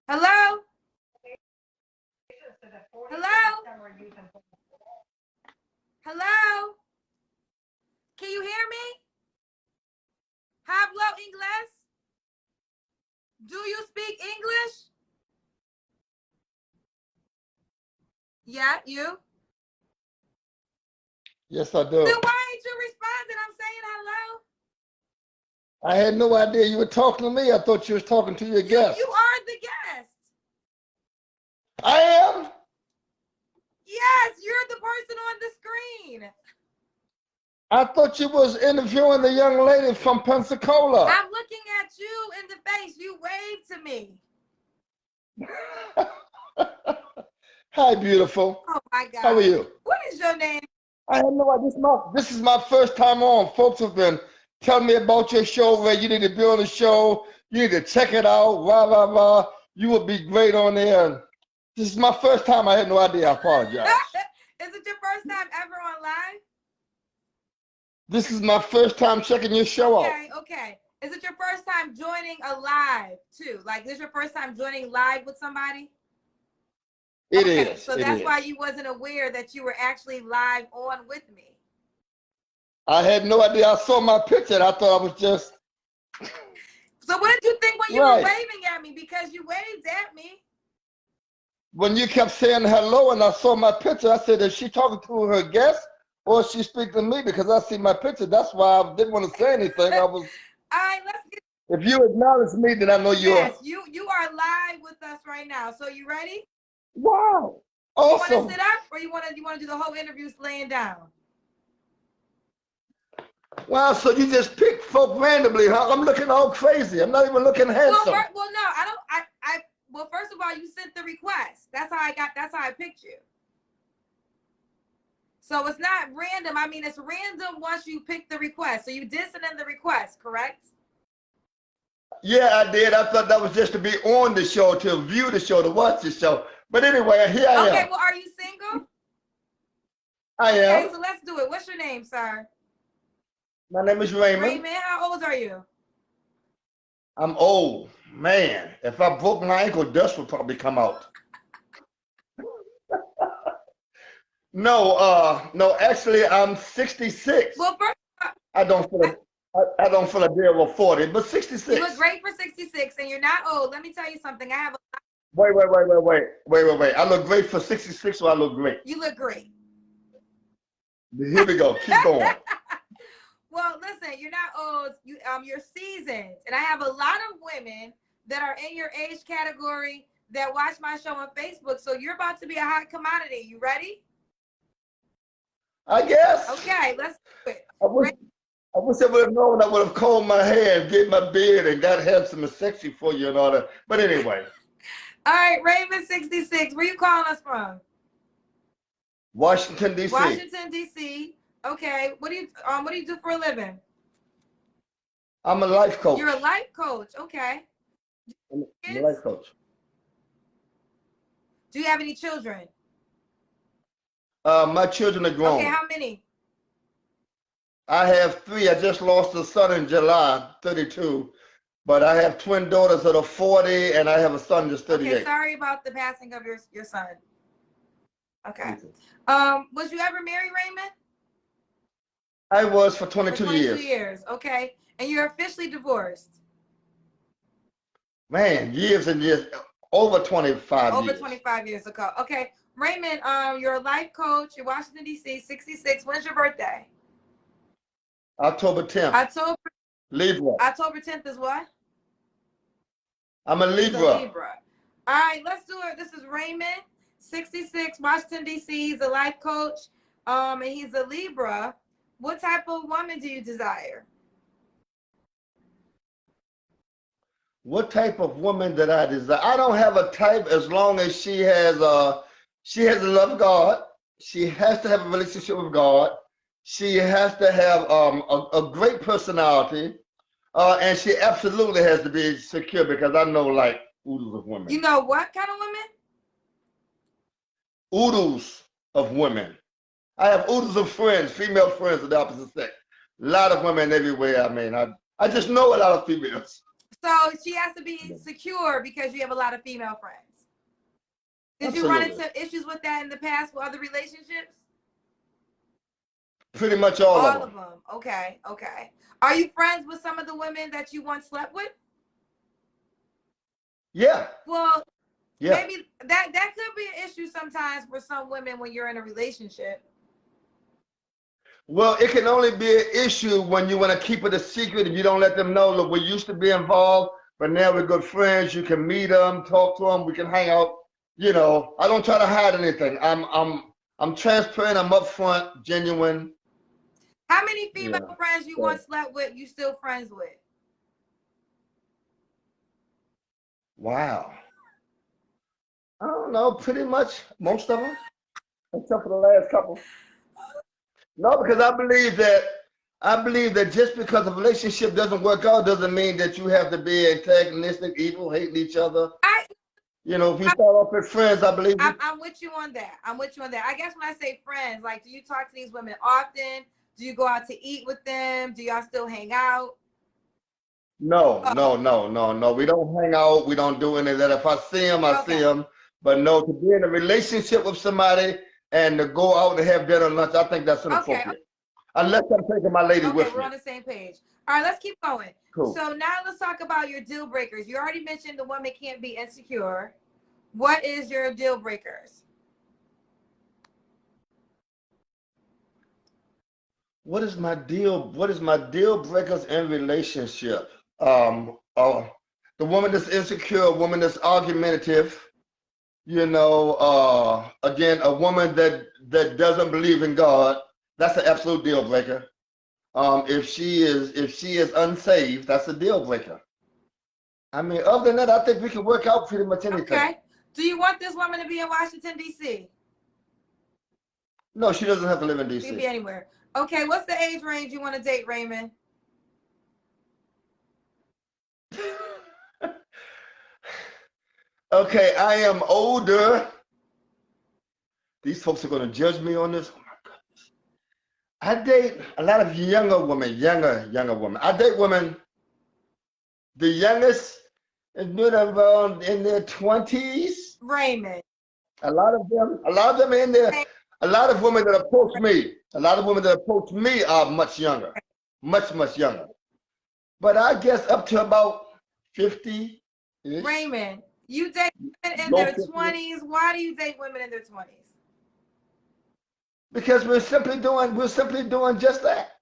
Hello? Hello? Hello? Can you hear me? Hablo inglés? Do you speak English? Yeah, you? Yes, I Then do. why ain't you responding? I'm saying hello. I had no idea you were talking to me. I thought you was talking to your guest. You are the guest. I am? Yes, you're the person on the screen. I thought you was interviewing the young lady from Pensacola. I'm looking at you in the face. You waved to me. Hi, beautiful. Oh my God. How are you? What is your name? I have no idea. This is my first time on. Folks have been telling me about your show, Ray. You need to be on the show. You need to check it out. Blah, blah, blah. You would be great on there. This is my first time. I had no idea. I apologize. Is it your first time ever on live? This is my first time checking your show out. Okay. Is it your first time joining a live too? Like, this is your first time joining live with somebody? It is. So that's why you wasn't aware that you were actually live on with me. I had no idea. I saw my picture and I thought I was just. So what did you think when you were waving at me? Because you waved at me. When you kept saying hello and I saw my picture, I said, is she talking to her guest or is she speaking to me? Because I see my picture. That's why I didn't want to say anything. I was. All right, let's get. If you acknowledge me, then I know you're. Yes, you are live with us right now. So you ready? Wow. Awesome. You want to sit up or you want to do the whole interview laying down? Wow, so you just pick folk randomly, huh? I'm looking all crazy. I'm not even looking handsome. Well, no, I don't. Well, first of all, you sent the request. That's how I picked you. So it's not random. I mean, it's random once you pick the request. So you did send in the request, correct? Yeah, I did. I thought that was just to be on the show, to view the show, to watch the show. But anyway, here I am. Okay, well, are you single? I am. Okay, so let's do it. What's your name, sir? My name is Raymond. Raymond, how old are you? I'm old. Man, if I broke my ankle, dust would probably come out. No, actually, I'm 66. Well, first, I don't feel a day over 40, but 66. You look great for 66, and you're not old. Let me tell you something. I have a. Wait. I look great for 66, or I look great? You look great. Here we go. Keep going. Well, listen, you're not old. You're seasoned, and I have a lot of women that are in your age category that watch my show on Facebook. So you're about to be a hot commodity. You ready? I guess. Okay, let's do it. I wish I would have known. I would have combed my hair and did my beard and got handsome and sexy for you and all that. But anyway. All right, Raven 66. Where you calling us from? Washington, D.C. Washington, D.C. Okay. What do you do for a living? I'm a life coach. You're a life coach. Okay. I'm a life coach. Do you have any children? My children are grown. Okay, how many? I have 3. I just lost a son in July, 32. But I have twin daughters that are 40, and I have a son just 38. Okay, sorry about the passing of your son. Okay. Was you ever married, Raymond? I was for 22 years. 22 years, okay. And you're officially divorced? Man, years and years. Over 25 years. Over 25 years ago. Okay. Raymond, you're a life coach. You're Washington, D.C., 66. When's your birthday? October 10th. Libra. October 10th is what? I'm a Libra. All right, let's do it. This is Raymond, 66, Washington, D.C. He's a life coach, and he's a Libra. What type of woman do you desire? What type of woman that I desire? I don't have a type as long as she has the love of God. She has to have a relationship with God. She has to have a great personality. And she absolutely has to be secure, because I know like oodles of women. You know what kind of women? Oodles of women. I have oodles of friends, female friends of the opposite sex. A lot of women everywhere. I mean, I just know a lot of females. So she has to be secure because you have a lot of female friends. Did you run into issues with that in the past with other relationships? Pretty much all of them. Okay, okay. Are you friends with some of the women that you once slept with? Yeah. Well, yeah. Maybe that could be an issue sometimes for some women when you're in a relationship. Well, it can only be an issue when you want to keep it a secret and you don't let them know. Look, we used to be involved, but now we're good friends. You can meet them, talk to them, we can hang out. You know, I don't try to hide anything. I'm transparent. I'm upfront, genuine. How many female friends you once slept with? You still friends with? Wow. I don't know. Pretty much most of them, except for the last couple. No, because I believe that just because a relationship doesn't work out doesn't mean that you have to be antagonistic, evil, hating each other. You know, if we start off as friends, I believe. I'm with you on that. I'm with you on that. I guess when I say friends, like, do you talk to these women often? Do you go out to eat with them? Do y'all still hang out? No. We don't hang out. We don't do any of that. If I see them, I see them. But no, to be in a relationship with somebody and to go out and have dinner and lunch, I think that's inappropriate. Unless I'm taking my lady with me. We're on the same page. All right, let's keep going. Cool. So now let's talk about your deal breakers. You already mentioned the woman can't be insecure. What is your deal breakers? What is my deal breakers in relationship? The woman that's insecure, a woman that's argumentative, you know, again, a woman that doesn't believe in God, that's an absolute deal breaker. If she is unsaved, that's a deal breaker. I mean, other than that, I think we can work out pretty much anything. Okay. Do you want this woman to be in Washington, D.C.? No, she doesn't have to live in D.C. She can be anywhere. Okay, what's the age range you want to date, Raymond? Okay, I am older. These folks are going to judge me on this. Oh my goodness. I date a lot of younger women, younger women. I date women, the youngest has been around in their 20s. Raymond. A lot of them in there. A lot of women that approach me, are much younger, much younger. But I guess up to about 50. Raymond, you date women in their 20s. Why do you date women in their 20s? Because we're simply doing just that.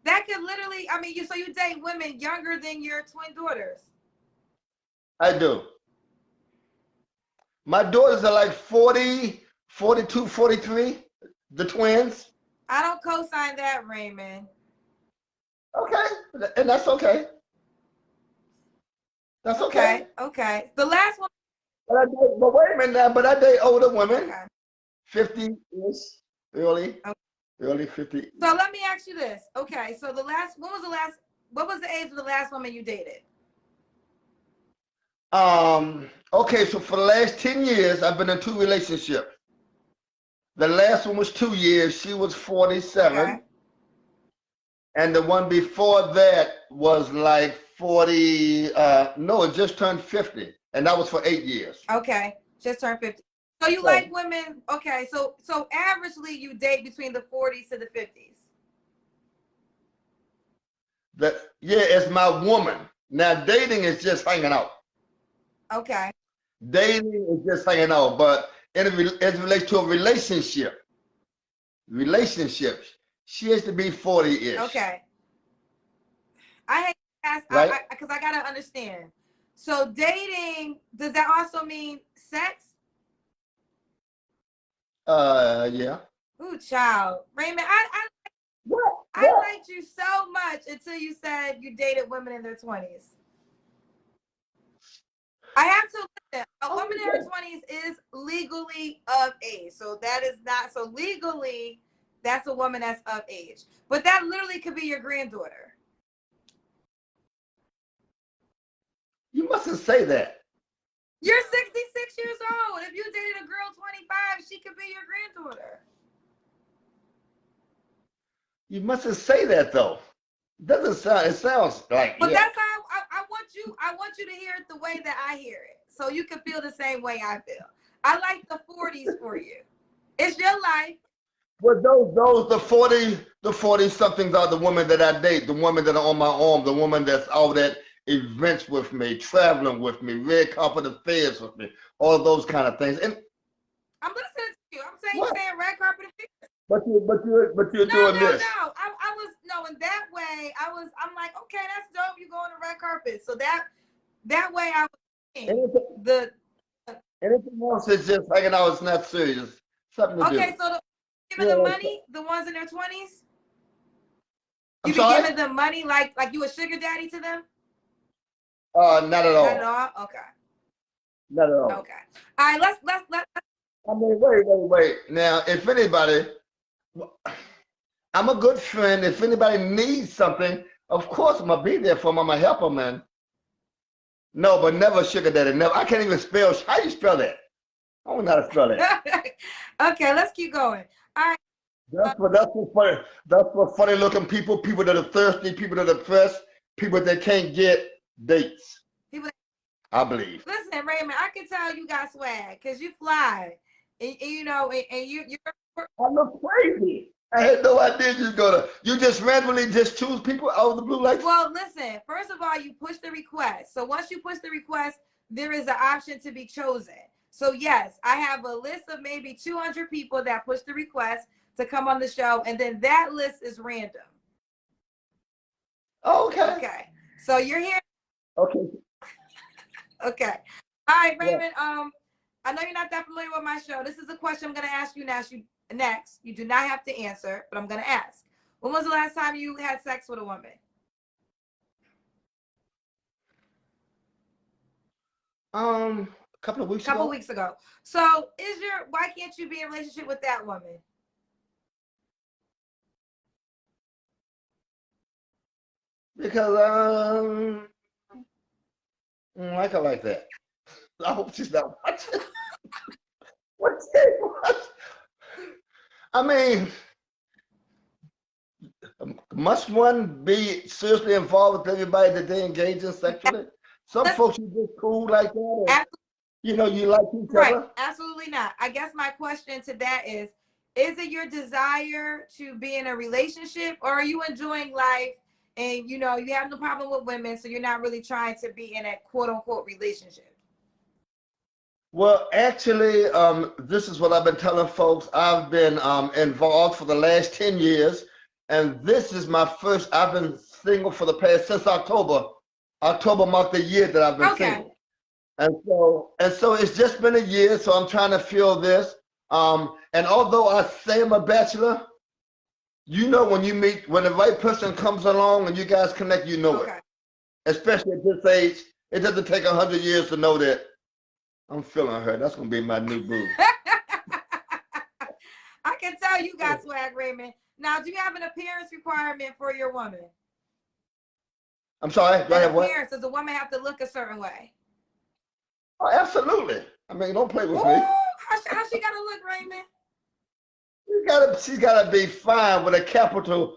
That could literally, I mean, so you date women younger than your twin daughters. I do. My daughters are like 40, 42, 43, the twins. I don't co-sign that, Raymond. Okay, and that's okay. That's okay. Okay. The last one. But wait a minute now, but I date older women, 50-ish, early 50. So let me ask you this. Okay, so what was the age of the last woman you dated? Okay, so for the last 10 years, I've been in 2 relationships. The last one was 2 years. She was 47. Okay. And the one before that was like 40, no, it just turned 50. And that was for 8 years. Okay, just turned 50. So you like women, okay, so averagely you date between the 40s to the 50s. Yeah, it's my woman. Now dating is just hanging out. Okay. Dating is just hanging out, but as it relates to a relationship, she has to be 40-ish. Okay. I hate to ask, right? Because I gotta understand. So dating, does that also mean sex? Yeah. Ooh, child. Raymond, I liked you so much until you said you dated women in their 20s. I have to listen. A woman in her 20s is legally of age. So that is not, so legally, that's a woman that's of age. But that literally could be your granddaughter. You mustn't say that. You're 66 years old. If you dated a girl 25, she could be your granddaughter. You mustn't say that though. It sounds like. But that's how want you to hear it the way that I hear it, so you can feel the same way I feel. I like the 40s for you. It's your life. Well, the 40 somethings are the women that I date, the women that are on my arm, the woman that's out at events with me, traveling with me, red carpet affairs with me, all of those kind of things. And I'm listening to you. I'm saying what? you saying red carpet affairs. But you're doing this. No. I was no in that way. I'm like, okay, that's dope. You go on the red carpet. So that way I was thinking the Anything else is just hanging out. It's not serious. Something to do. okay. So giving them money, the ones in their 20s. I'm You be sorry? giving them money like you a sugar daddy to them? Not at all. Not at all. Okay. Not at all. Okay. All right. Let's. I mean, wait. Now, if anybody, I'm a good friend. If anybody needs something, of course I'm gonna be there for them. I'm gonna help them, man. No, but never sugar daddy. Never. I can't even spell. How do you spell that? I don't know how to spell that. Okay, let's keep going. All right. That's for funny looking people that are thirsty, people that are pressed, people that can't get dates. People. I believe. Listen, Raymond, I can tell you got swag because you fly, and you know, and you're. I look crazy. I had no idea you just randomly just choose people out of the blue like. Well, listen. First of all, you push the request. So once you push the request, there is an option to be chosen. So yes, I have a list of maybe 200 people that push the request to come on the show, and then that list is random. Oh, okay. Okay. So you're here. Okay. Okay. All right, Raymond. Yeah. I know you're not that familiar with my show. This is a question I'm going to ask you next. You do not have to answer, but I'm going to ask. When was the last time you had sex with a woman? A couple of weeks ago. So why can't you be in a relationship with that woman? Because I don't like her like that. I hope she's not watching. What's that? I mean, must one be seriously involved with everybody that they engage in sexually? Some folks you just cool like that. And, you know, you like each other. Right, absolutely not. I guess my question to that is it your desire to be in a relationship, or are you enjoying life and, you know, you have no problem with women, so you're not really trying to be in a quote-unquote relationship? Well, actually, this is what I've been telling folks. I've been involved for the last 10 years, and this is my first. I've been single for the past, since October. October marked the year that I've been single. And so it's just been a year, so I'm trying to feel this. And although I say I'm a bachelor, you know, when the right person comes along and you guys connect, you know it. Especially at this age, it doesn't take 100 years to know that I'm feeling her. That's gonna be my new boo. I can tell you got swag, Raymond. Now, do you have an appearance requirement for your woman? I'm sorry. Do I have what? Appearance. Does a woman have to look a certain way? Oh, absolutely. I mean, don't play with me. How she gotta look, Raymond? She's gotta be fine with a capital.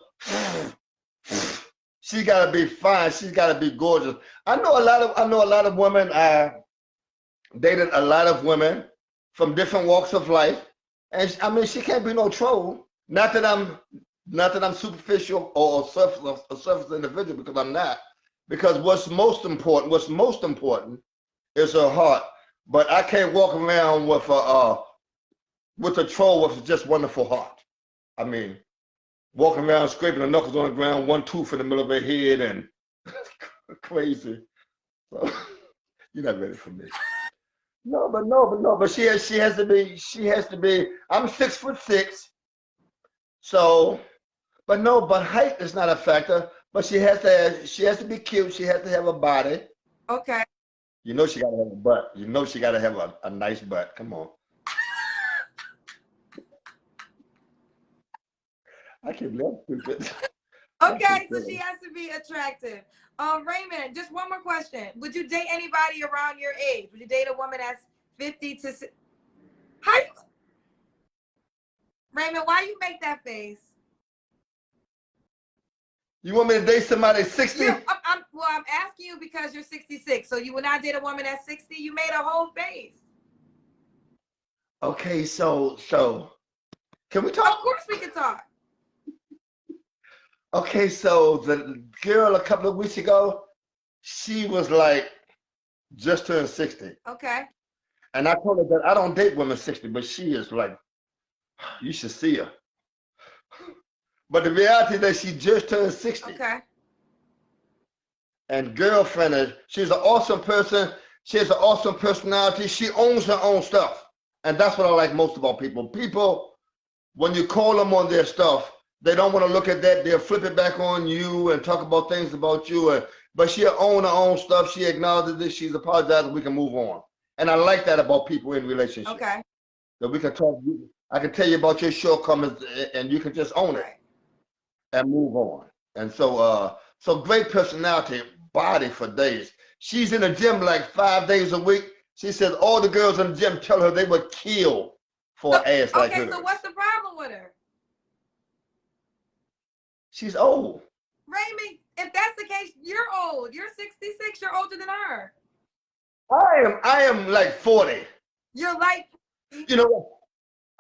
She gotta be fine. She's gotta be gorgeous. I know a lot of women. I dated a lot of women from different walks of life, and I mean, she can't be no troll. Not that I'm superficial or a surface individual, because I'm not. Because what's most important is her heart. But I can't walk around with a troll with just wonderful heart. I mean, walking around scraping the knuckles on the ground, one tooth in the middle of her head, and crazy. So you're not ready for me. No, but she has to be. I'm 6'6". So, but height is not a factor. But she has to be cute. She has to have a body. Okay. You know she gotta have a butt. You know she gotta have a nice butt. Come on. I can live stupid. Okay, so she has to be attractive. Raymond, just one more question. Would you date anybody around your age? Would you date a woman that's 50 to... Raymond, why you make that face? You want me to date somebody 60? I'm asking you because you're 66. So you would not date a woman at 60? You made a whole face. Okay, so can we talk? Of course we can talk. Okay, so the girl a couple of weeks ago, she was like just turned 60. Okay. And I told her that I don't date women 60, but she is like, you should see her. But the reality is that she just turned 60. Okay. And girlfriend, she's an awesome person. She has an awesome personality. She owns her own stuff. And that's what I like most about people. People, when you call them on their stuff, they don't want to look at that. They'll flip it back on you and talk about things about you. But she'll own her own stuff. She acknowledges it. She's apologized. We can move on. And I like that about people in relationships. Okay. That we can talk. I can tell you about your shortcomings, and you can just own it and move on. And so, so great personality, body for days. She's in the gym like 5 days a week. She says all the girls in the gym tell her they would kill for an ass like her. Okay, so what's the problem with her? She's old. Raymond, if that's the case, you're old. You're 66. You're older than her. I am like 40. You're like, you know,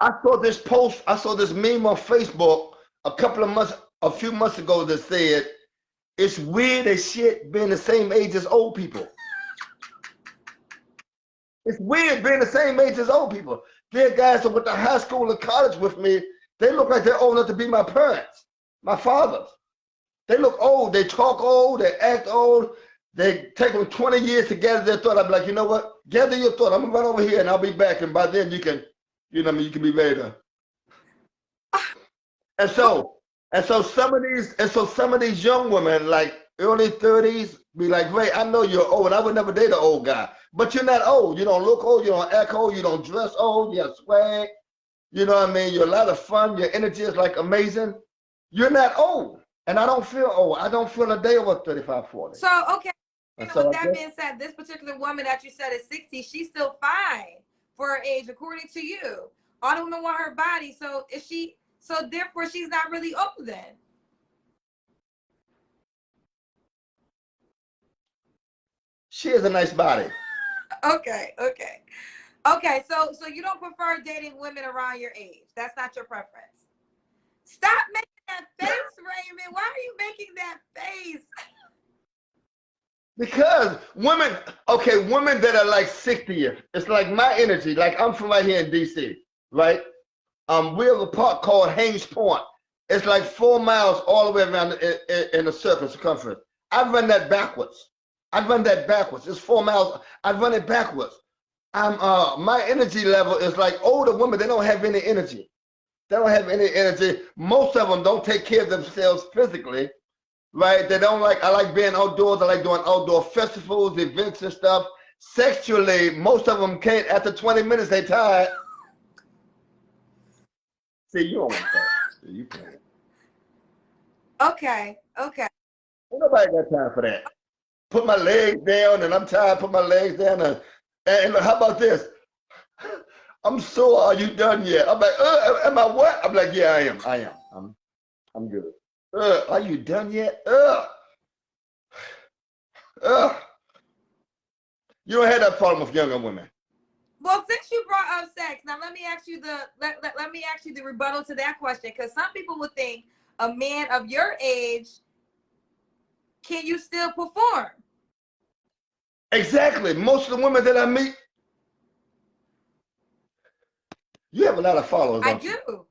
I saw this post, I saw this meme on Facebook a few months ago that said, it's weird as shit being the same age as old people. It's weird being the same age as old people. There are guys that went to high school and college with me. They look like they're old enough to be my parents, my fathers. They look old. They talk old. They act old. They take them 20 years to gather their thought. I'd be like, you know what? Gather your thought. I'm gonna run over here and I'll be back. And by then you can, you know what I mean, you can be ready to. And so some of these young women, like early 30s, be like, Ray, I know you're old. I would never date an old guy. But you're not old. You don't look old. You don't act old. You don't dress old. You have swag. You know what I mean? You're a lot of fun. Your energy is like amazing. You're not old. And I don't feel old. I don't feel a day over 35, 40. So, okay. And with that being said, this particular woman that you said is 60, she's still fine for her age, according to you. All the women want her body. So therefore she's not really old then. She has a nice body. Okay. So you don't prefer dating women around your age. That's not your preference. Stop making that face, Raymond. Why are you making that face? Because women that are like 60, it's like my energy. Like I'm from right here in DC, right? We have a park called Haynes Point. It's like 4 miles all the way around in a circumference. I run that backwards. It's 4 miles. I run it backwards. My energy level is like older women. They don't have any energy. Most of them don't take care of themselves physically, right? They don't like. I like being outdoors. I like doing outdoor festivals, events, and stuff. Sexually, most of them can't. After 20 minutes, they tired. See, you don't want that. You can't. Okay. Nobody got time for that. Put my legs down, and I'm tired. Put my legs down, and how about this? I'm sore. Are you done yet? I'm like, am I what? I'm like, yeah, I am. I'm good. Are you done yet? You don't have that problem with younger women. Well, since you brought up sex, now let me ask you the rebuttal to that question, because some people would think a man of your age, can you still perform? Exactly. Most of the women that I meet, you have a lot of followers. I do.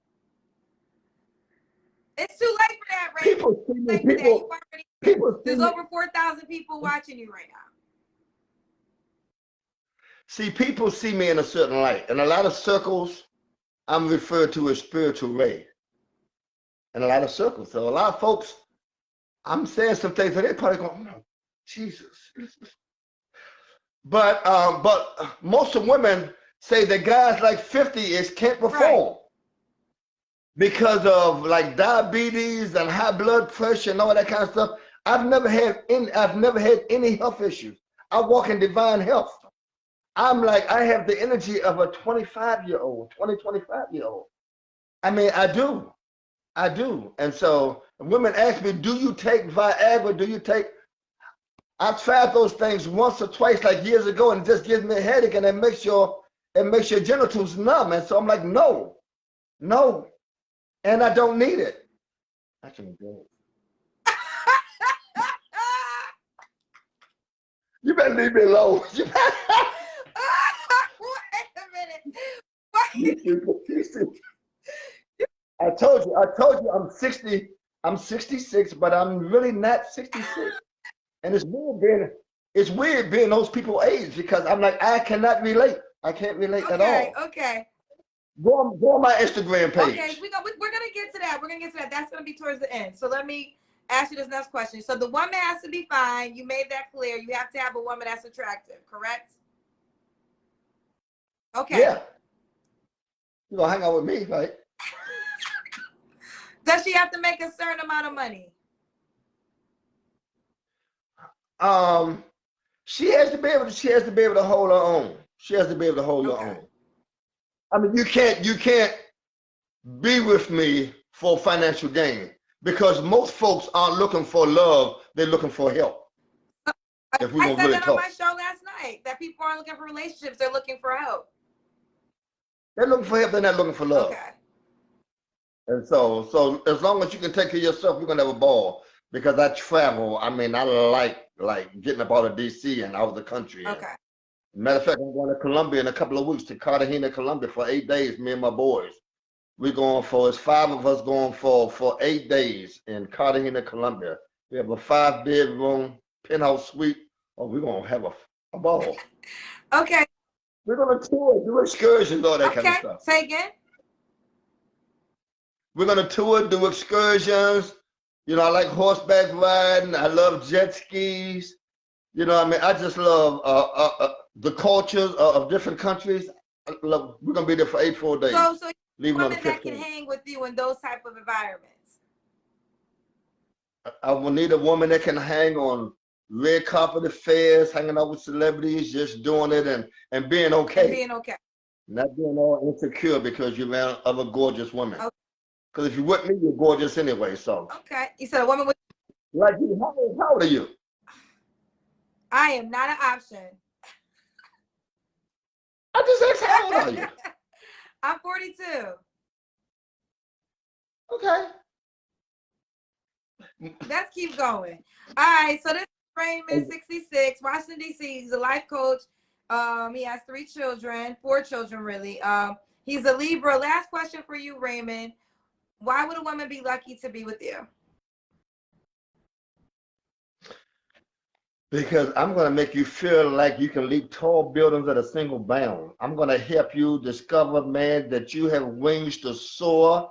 It's too late for that, Ray. People see me. There's over 4,000 people watching you right now. See, people see me in a certain light. In a lot of circles, I'm referred to as spiritual Ray. In a lot of circles. So a lot of folks, I'm saying some things that they probably go, oh, Jesus. But most of women say that guys like 50-ish can't perform. Right. Because of like diabetes and high blood pressure and all that kind of stuff. I've never had any health issues. I walk in divine health. I'm like, I have the energy of a 25-year-old. I mean, I do. And so Women ask me, do you take Viagra? Do you take? I tried those things once or twice, like years ago, and it just gives me a headache, and it makes your genitals numb. And so I'm like, no, no, and I don't need it. I can go. You better leave me alone. Wait a minute. I told you I'm 66, but I'm really not 66. And it's weird being those people's age because I'm like, I cannot relate. I can't relate at all. Okay. Go on my Instagram page. Okay, we're gonna get to that. We're gonna get to that. That's gonna be towards the end. So let me ask you this next question. So the woman has to be fine. You made that clear. You have to have a woman that's attractive, correct? Okay. Yeah. You're gonna hang out with me, right? Does she have to make a certain amount of money? She has to be able to hold her own. She has to be able to hold her own. I mean, you can't be with me for financial gain because most folks aren't looking for love, they're looking for help. If we I said really that talk. on my show last night, that people aren't looking for relationships, they're looking for help. They're looking for help, they're not looking for love. Okay. And so as long as you can take care of yourself, you're gonna have a ball. Because I travel, I mean, I like getting up out of DC and out of the country. Okay. Matter of fact, I'm going to Colombia in a couple of weeks, to Cartagena, Colombia for 8 days, me and my boys. It's 5 of us going for 8 days in Cartagena, Colombia. We have a 5-bedroom penthouse suite. Oh, we're gonna have a ball. Okay. We're gonna tour, do excursions, all that kind of stuff. Say again. We're gonna tour, do excursions. You know, I like horseback riding. I love jet skis. You know, I mean, I just love the cultures of different countries. We're gonna be there for 8 full days. So leaving on the women that 15th. can hang with you in those type of environments. I will need a woman that can hang on red carpet affairs, hanging out with celebrities, just doing it and being okay. And being okay. Not being all insecure because you're around other gorgeous women. Okay. Because if you're with me, you're gorgeous anyway. So. Okay. You said a woman with. Like you, how old are you? I am not an option. I just asked, how old are you? I'm 42. Okay. Let's keep going. All right. So this is Raymond, 66, Washington, D.C. He's a life coach. He has 4 children, really. He's a Libra. Last question for you, Raymond. Why would a woman be lucky to be with you? Because I'm going to make you feel like you can leap tall buildings at a single bound. I'm going to help you discover, man, that you have wings to soar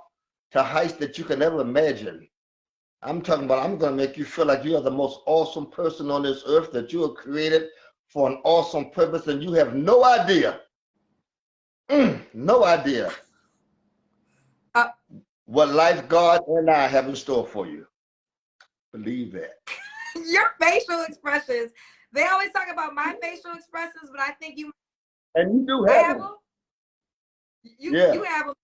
to heights that you can never imagine. I'm talking about, I'm going to make you feel like you are the most awesome person on this earth, that you are created for an awesome purpose, and you have no idea. No idea. What life, God, and I have in store for you. Believe that. Your facial expressions. They always talk about my facial expressions, but I think you. And you do have them. You have them.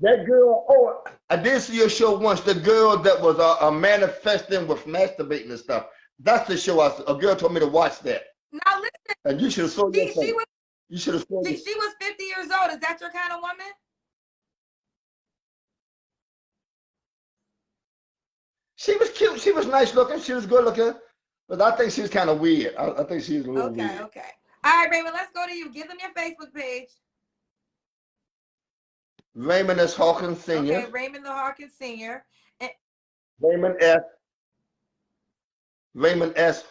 That girl, oh, I did see your show once. The girl that was manifesting with masturbating and stuff. That's the show. A girl told me to watch that. Now listen. And you should have saw your face. You should have seen. She was 50 years old. Is that your kind of woman? She was cute. She was nice looking. She was good looking. But I think she was kind of weird. I think she was a little weird. Okay. All right, Raymond, let's go to you. Give them your Facebook page. Raymond S. Hawkins Sr. Okay, Raymond the Hawkins Sr. Raymond S.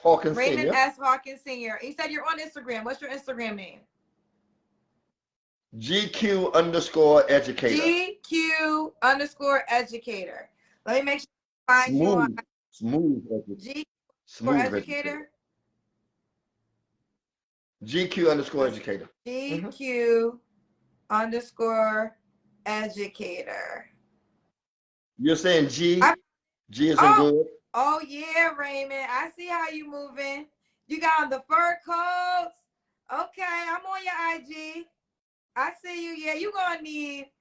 Hawkins Sr. Raymond S. Hawkins Sr. You said you're on Instagram. What's your Instagram name? GQ_educator. GQ_educator. Let me make sure I find you on Smooth educator. GQ_educator. GQ_educator. You're saying G? G is in good? Oh, yeah, Raymond. I see how you moving. You got on the fur coats. Okay, I'm on your IG. I see you. Yeah, you're going to need,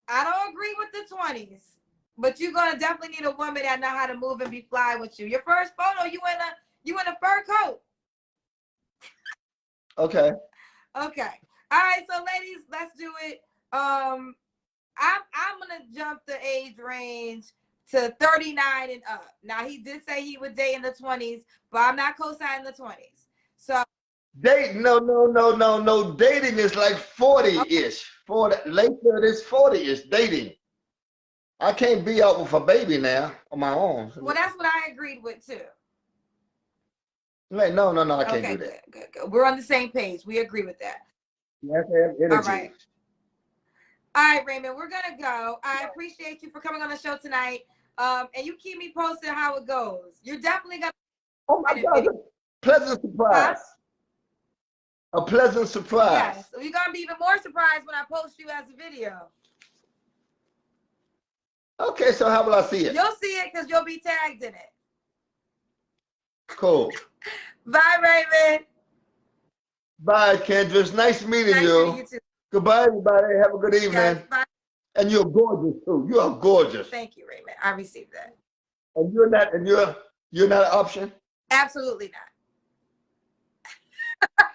I don't agree with the 20s. But you're gonna definitely need a woman that know how to move and be fly with you. Your first photo, you in a fur coat. Okay. Okay. All right, so ladies, let's do it. I'm gonna jump the age range to 39 and up. Now he did say he would date in the 20s, but I'm not co-signing the 20s. So Date, no. Dating is like 40-ish. 40, late 30s, 40-ish dating. I can't be out with a baby now on my own. well, that's what I agreed with too. Like, no, I can't Okay, do that. good. We're on the same page. We agree with that. You have to have energy. All right. All right, Raymond, we're gonna go. I appreciate you for coming on the show tonight. And you keep me posted how it goes. You're definitely gonna. Oh my God, a pleasant surprise. Huh? A pleasant surprise. Yes, you're gonna be even more surprised when I post you as a video. Okay, so how will I see it? You'll see it because you'll be tagged in it. Cool. Bye, Raymond. Bye, Kendra. It's nice meeting Nice you. meeting you too. Goodbye, everybody. Have a good evening. Yes, bye. And you're gorgeous too. You are gorgeous. Thank you, Raymond. I received that. And you're not an option? Absolutely not.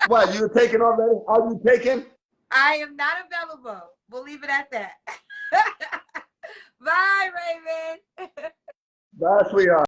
What, you're taken already? Are you taken? I am not available. We'll leave it at that. Bye, Raymond. Bye, sweetheart.